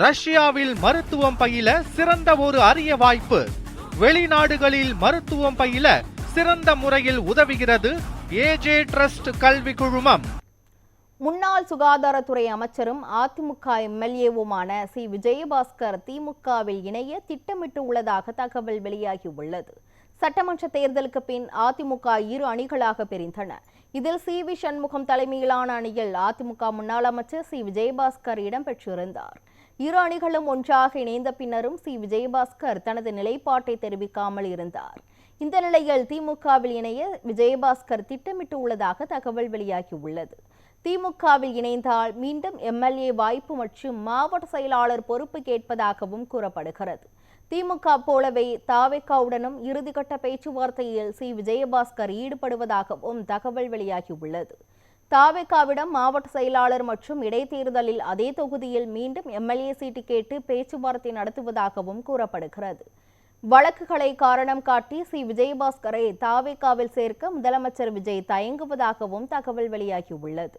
ரஷ்யாவில் மருத்துவம் பயில சிறந்த ஒரு அரிய வாய்ப்பு. வெளிநாடுகளில் மருத்துவம் பயில சிறந்த முறையில் உதவுகிறது ஏஜே ட்ரஸ்ட் கல்வி குழுமம். முன்னாள் சுகாதாரத்துறை அமைச்சரும் அதிமுக எம்எல்ஏவுமான சி விஜயபாஸ்கர் திமுகவில் இணைய திட்டமிட்டுள்ளதாக தகவல் வெளியாகியுள்ளது. சட்டமன்ற தேர்தலுக்கு பின் அதிமுக இரு அணிகளாக பிரிந்தன. இதில் சி வி சண்முகம் தலைமையிலான அணியில் அதிமுக முன்னாள் அமைச்சர் சி விஜயபாஸ்கர் இடம்பெற்றிருந்தார். இரு அணிகளும் ஒன்றாக இணைந்த பின்னரும் சி விஜயபாஸ்கர் தனது நிலைப்பாட்டை தெரிவிக்காமல் இருந்தார். இந்த நிலையில் திமுகவில் இணைய விஜயபாஸ்கர் திட்டமிட்டுள்ளதாக தகவல் வெளியாகியுள்ளது. திமுகவில் இணைந்தால் மீண்டும் எம்எல்ஏ வாய்ப்பு மற்றும் மாவட்ட செயலாளர் பொறுப்பு கேட்பதாகவும் கூறப்படுகிறது. திமுக போலவே தாவேகாவுடனும் இறுதிக்கட்ட பேச்சுவார்த்தையில் சி விஜயபாஸ்கர் ஈடுபடுவதாகவும் தகவல் வெளியாகியுள்ளது. தாவேகாவிடம் மாவட்ட செயலாளர் மற்றும் இடைத்தேர்தலில் அதே தொகுதியில் மீண்டும் எம்எல்ஏ சீட்டு கேட்டு பேச்சுவார்த்தை நடத்துவதாகவும் கூறப்படுகிறது. வழக்குகளை காரணம் காட்டி சி விஜயபாஸ்கரை தாவேகாவில் சேர்க்க முதலமைச்சர் விஜய் தயங்குவதாகவும் தகவல் வெளியாகியுள்ளது.